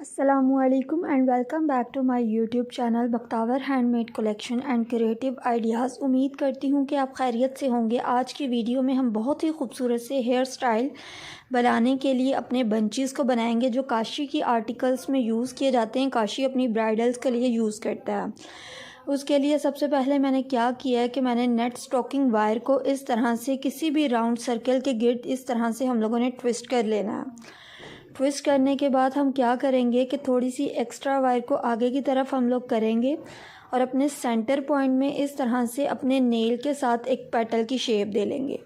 अस्सलामुअलैकुम and welcome back to my YouTube channel Bakhtawar handmade collection and creative ideas. उम्मीद करती हूँ कि आप खैरियत से होंगे। आज की वीडियो में हम बहुत ही खूबसूरत से हेयर स्टाइल बनाने के लिए अपने बंचेस को बनाएंगे, जो काशी की आर्टिकल्स में यूज़ किए जाते हैं। काशी अपनी ब्राइडल्स के लिए यूज़ करता है। उसके लिए सबसे पहले मैंने क्या किया है कि मैंने नेट स्टॉकिंग वायर को इस तरह से किसी भी राउंड सर्कल के गिर्द इस तरह से हम लोगों ने ट्विस्ट कर लेना है। ट्विस्ट करने के बाद हम क्या करेंगे कि थोड़ी सी एक्स्ट्रा वायर को आगे की तरफ हम लोग करेंगे और अपने सेंटर पॉइंट में इस तरह से अपने नेल के साथ एक पेटल की शेप दे लेंगे।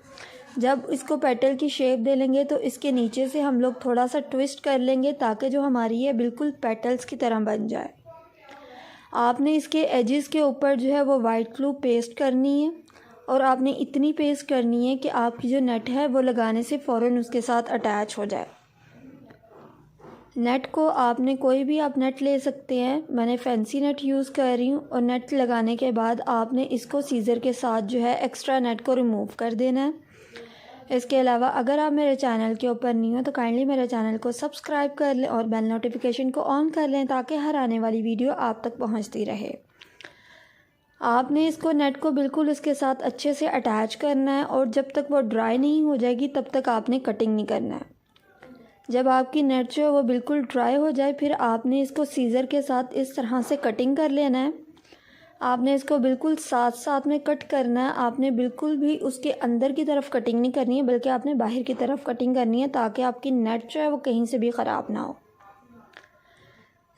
जब इसको पेटल की शेप दे लेंगे तो इसके नीचे से हम लोग थोड़ा सा ट्विस्ट कर लेंगे ताकि जो हमारी ये बिल्कुल पेटल्स की तरह बन जाए। आपने इसके एजेस के ऊपर जो है वो वाइट ग्लू पेस्ट करनी है और आपने इतनी पेस्ट करनी है कि आपकी जो नेट है वो लगाने से फ़ौरन उसके साथ अटैच हो जाए। नेट को आपने कोई भी आप नेट ले सकते हैं, मैंने फैंसी नेट यूज़ कर रही हूँ। और नेट लगाने के बाद आपने इसको सीज़र के साथ जो है एक्स्ट्रा नेट को रिमूव कर देना है। इसके अलावा अगर आप मेरे चैनल के ऊपर नहीं हो तो काइंडली मेरे चैनल को सब्सक्राइब कर लें और बेल नोटिफिकेशन को ऑन कर लें ताकि हर आने वाली वीडियो आप तक पहुँचती रहे। आपने इसको नेट को बिल्कुल इसके साथ अच्छे से अटैच करना है और जब तक वो ड्राई नहीं हो जाएगी तब तक आपने कटिंग नहीं करना है। जब आपकी नेट जो है वो बिल्कुल ड्राई हो जाए फिर आपने इसको सीज़र के साथ इस तरह से कटिंग कर लेना है। आपने इसको बिल्कुल साथ साथ में कट करना है। आपने बिल्कुल भी उसके अंदर की तरफ कटिंग नहीं करनी है बल्कि आपने बाहर की तरफ कटिंग करनी है ताकि आपकी नेट जो है वो कहीं से भी ख़राब ना हो।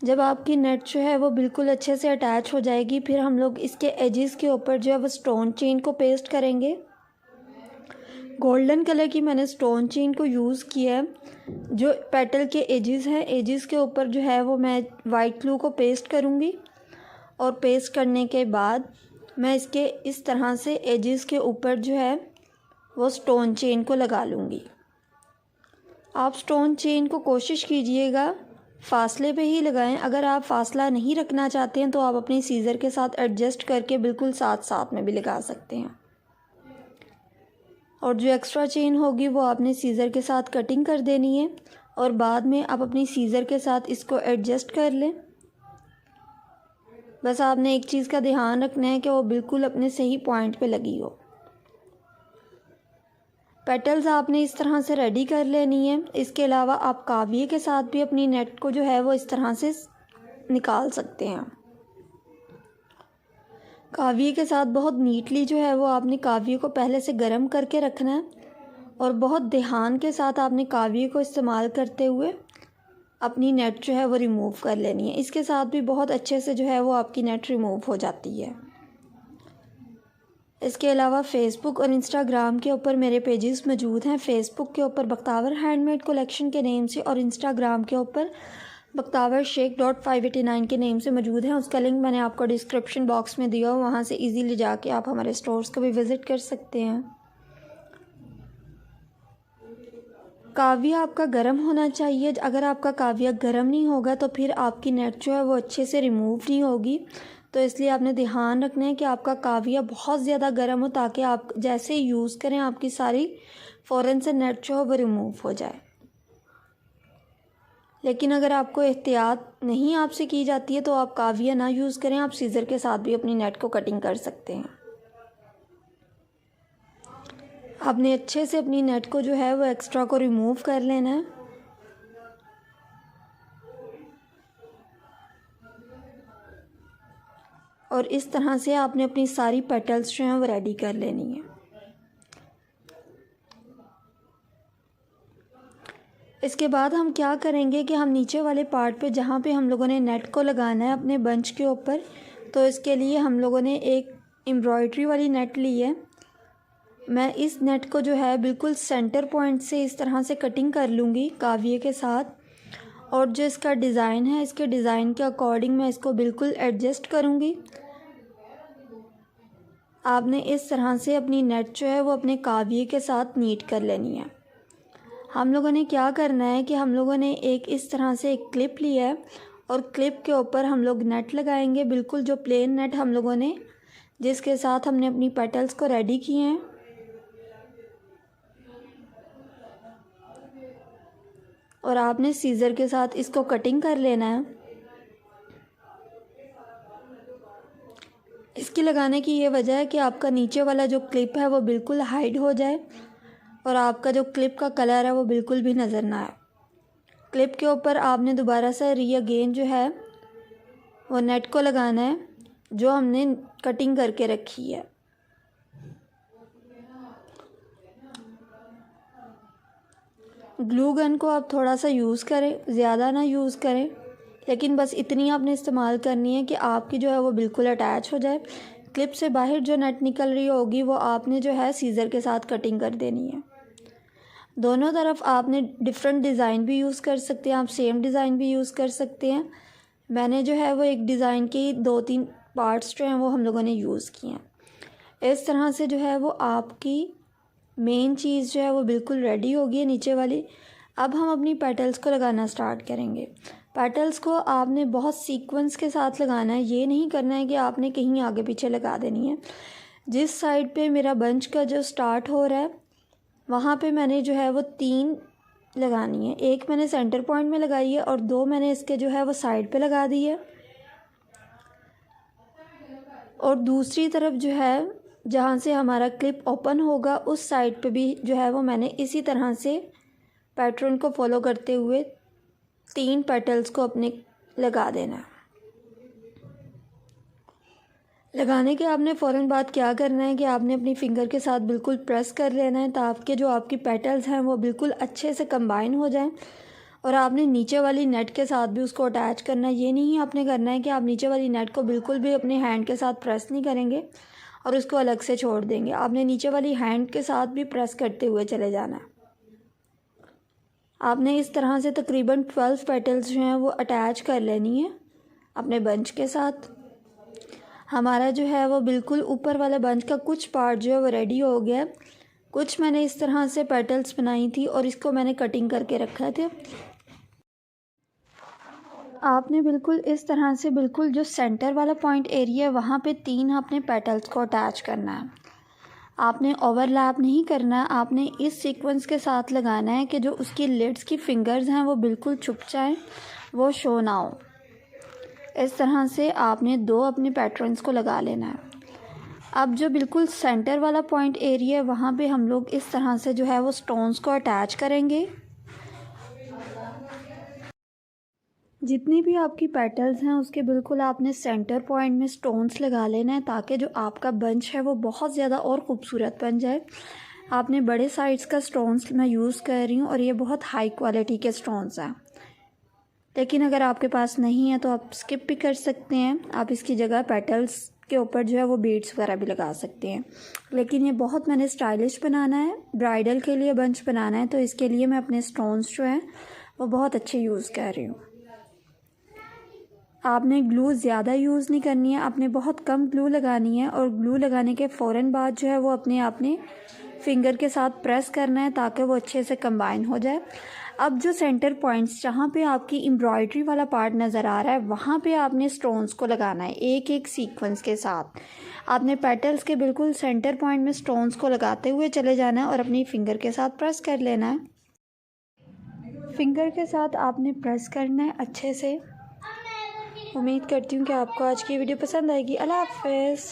जब आपकी नेट जो है वो बिल्कुल अच्छे से अटैच हो जाएगी फिर हम लोग इसके एजेस के ऊपर जो है वो स्टोन चेन को पेस्ट करेंगे। गोल्डन कलर की मैंने स्टोन चेन को यूज़ किया है। जो पेटल के एजेस हैं, एजेस के ऊपर जो है वो मैं वाइट ग्लू को पेस्ट करूँगी और पेस्ट करने के बाद मैं इसके इस तरह से एजेस के ऊपर जो है वो स्टोन चेन को लगा लूँगी। आप स्टोन चेन को कोशिश कीजिएगा फासले पे ही लगाएं। अगर आप फासला नहीं रखना चाहते हैं तो आप अपनी सीज़र के साथ एडजस्ट करके बिल्कुल साथ साथ में भी लगा सकते हैं। और जो एक्स्ट्रा चेन होगी वो आपने सीज़र के साथ कटिंग कर देनी है और बाद में आप अपनी सीज़र के साथ इसको एडजस्ट कर लें। बस आपने एक चीज़ का ध्यान रखना है कि वो बिल्कुल अपने सही पॉइंट पे लगी हो। पेटल्स आपने इस तरह से रेडी कर लेनी है। इसके अलावा आप काविये के साथ भी अपनी नेट को जो है वो इस तरह से निकाल सकते हैं। काविये के साथ बहुत नीटली जो है वो आपने काविये को पहले से गर्म करके रखना है और बहुत ध्यान के साथ आपने काविये को इस्तेमाल करते हुए अपनी नेट जो है वो रिमूव कर लेनी है। इसके साथ भी बहुत अच्छे से जो है वो आपकी नेट रिमूव हो जाती है। इसके अलावा फ़ेसबुक और इंस्टाग्राम के ऊपर मेरे पेजेस मौजूद हैं। फ़ेसबुक के ऊपर बख्तावर हैंडमेड कलेक्शन के नेम से और इंस्टाग्राम के ऊपर बख्तावर शेख.589 के नेम से मौजूद है। उसका लिंक मैंने आपको डिस्क्रिप्शन बॉक्स में दिया हो, वहाँ से इजीली जाके आप हमारे स्टोर्स को भी विज़िट कर सकते हैं। काविया आपका गर्म होना चाहिए। अगर आपका काविया गर्म नहीं होगा तो फिर आपकी नेट जो है वो अच्छे से रिमूव नहीं होगी। तो इसलिए आपने ध्यान रखना है कि आपका काविया बहुत ज़्यादा गर्म हो ताकि आप जैसे यूज़ करें आपकी सारी फ़ौरन से नेट जो है वो रिमूव हो जाए। लेकिन अगर आपको एहतियात नहीं आपसे की जाती है तो आप काविया ना यूज़ करें, आप सीज़र के साथ भी अपनी नेट को कटिंग कर सकते हैं। आपने अच्छे से अपनी नेट को जो है वो एक्स्ट्रा को रिमूव कर लेना है। और इस तरह से आपने अपनी सारी पेटल्स जो हैं वो रेडी कर लेनी है। इसके बाद हम क्या करेंगे कि हम नीचे वाले पार्ट पे जहाँ पे हम लोगों ने नेट को लगाना है अपने बंच के ऊपर, तो इसके लिए हम लोगों ने एक एम्ब्रॉयडरी वाली नेट ली है। मैं इस नेट को जो है बिल्कुल सेंटर पॉइंट से इस तरह से कटिंग कर लूँगी काविये के साथ। और जो इसका डिज़ाइन है, इसके डिज़ाइन के अकॉर्डिंग मैं इसको बिल्कुल एडजस्ट करूँगी। आपने इस तरह से अपनी नेट जो है वो अपने काविये के साथ नीट कर लेनी है। हम लोगों ने क्या करना है कि हम लोगों ने एक इस तरह से एक क्लिप लिया है और क्लिप के ऊपर हम लोग नेट लगाएंगे, बिल्कुल जो प्लेन नेट हम लोगों ने जिसके साथ हमने अपनी पेटल्स को रेडी किए हैं। और आपने सीज़र के साथ इसको कटिंग कर लेना है। इसकी लगाने की ये वजह है कि आपका नीचे वाला जो क्लिप है वो बिल्कुल हाइड हो जाए और आपका जो क्लिप का कलर है वो बिल्कुल भी नज़र ना आए। क्लिप के ऊपर आपने दोबारा से अगेन जो है वो नेट को लगाना है जो हमने कटिंग करके रखी है। ग्लू गन को आप थोड़ा सा यूज़ करें, ज़्यादा ना यूज़ करें, लेकिन बस इतनी आपने इस्तेमाल करनी है कि आपकी जो है वो बिल्कुल अटैच हो जाए। क्लिप से बाहर जो नेट निकल रही होगी वो आपने जो है सीज़र के साथ कटिंग कर देनी है। दोनों तरफ आपने डिफरेंट डिज़ाइन भी यूज़ कर सकते हैं, आप सेम डिज़ाइन भी यूज़ कर सकते हैं। मैंने जो है वो एक डिज़ाइन की 2-3 पार्ट्स जो हैं वो हम लोगों ने यूज़ किए हैं। इस तरह से जो है वो आपकी मेन चीज़ जो है वो बिल्कुल रेडी होगी है नीचे वाली। अब हम अपनी पेटल्स को लगाना स्टार्ट करेंगे। पेटल्स को आपने बहुत सीक्वेंस के साथ लगाना है, ये नहीं करना है कि आपने कहीं आगे पीछे लगा देनी है। जिस साइड पे मेरा बंच का जो स्टार्ट हो रहा है वहाँ पे मैंने जो है वो 3 लगानी है। एक मैंने सेंटर पॉइंट में लगाई है और 2 मैंने इसके जो है वो साइड पे लगा दी है। और दूसरी तरफ जो है जहाँ से हमारा क्लिप ओपन होगा उस साइड पे भी जो है वो मैंने इसी तरह से पैटर्न को फॉलो करते हुए 3 पेटल्स को अपने लगा देना है। लगाने के आपने फ़ौरन बाद क्या करना है कि आपने अपनी फिंगर के साथ बिल्कुल प्रेस कर लेना है ताकि जो आपकी पेटल्स हैं वो बिल्कुल अच्छे से कंबाइन हो जाएं। और आपने नीचे वाली नेट के साथ भी उसको अटैच करना है। ये नहीं आपने करना है कि आप नीचे वाली नेट को बिल्कुल भी अपने हैंड के साथ प्रेस नहीं करेंगे और उसको अलग से छोड़ देंगे। आपने नीचे वाली हैंड के साथ भी प्रेस करते हुए चले जाना है। आपने इस तरह से तकरीबन 12 पेटल्स जो हैं वो अटैच कर लेनी है अपने बंच के साथ। हमारा जो है वो बिल्कुल ऊपर वाला बंच का कुछ पार्ट जो है वो रेडी हो गया। कुछ मैंने इस तरह से पेटल्स बनाई थी और इसको मैंने कटिंग करके रखा था। आपने बिल्कुल इस तरह से बिल्कुल जो सेंटर वाला पॉइंट एरिया है वहाँ पे 3 अपने पेटल्स को अटैच करना है। आपने ओवरलैप नहीं करना है, आपने इस सीक्वेंस के साथ लगाना है कि जो उसकी लिड्स की फिंगर्स हैं वो बिल्कुल छुप जाएं, वो शो ना हो। इस तरह से आपने 2 अपने पैटर्न्स को लगा लेना है। अब जो बिल्कुल सेंटर वाला पॉइंट एरिया है वहाँ पे हम लोग इस तरह से जो है वो स्टोन्स को अटैच करेंगे। जितनी भी आपकी पेटल्स हैं उसके बिल्कुल आपने सेंटर पॉइंट में स्टोन्स लगा लेना है ताकि जो आपका बंच है वो बहुत ज़्यादा और ख़ूबसूरत बन जाए। आपने बड़े साइज़ का स्टोन्स मैं यूज़ कर रही हूँ और ये बहुत हाई क्वालिटी के स्टोन्स हैं, लेकिन अगर आपके पास नहीं है तो आप स्किप भी कर सकते हैं। आप इसकी जगह पेटल्स के ऊपर जो है वो बीड्स वगैरह भी लगा सकते हैं। लेकिन ये बहुत मैंने स्टाइलिश बनाना है, ब्राइडल के लिए बंच बनाना है, तो इसके लिए मैं अपने स्टोन्स जो हैं वो बहुत अच्छे यूज़ कर रही हूँ। आपने ग्लू ज़्यादा यूज़ नहीं करनी है, आपने बहुत कम ग्लू लगानी है और ग्लू लगाने के फ़ौरन बाद जो है वो अपने फिंगर के साथ प्रेस करना है ताकि वो अच्छे से कंबाइन हो जाए। अब जो सेंटर पॉइंट्स जहाँ पे आपकी एम्ब्रॉयडरी वाला पार्ट नज़र आ रहा है वहाँ पे आपने स्टोन्स को लगाना है एक एक सीक्वेंस के साथ। आपने पेटल्स के बिल्कुल सेंटर पॉइंट में स्टोन्स को लगाते हुए चले जाना है और अपनी फिंगर के साथ प्रेस कर लेना है। फिंगर के साथ आपने प्रेस करना है अच्छे से। उम्मीद करती हूँ कि आपको आज की वीडियो पसंद आएगी। अल्लाह हाफ़िज़।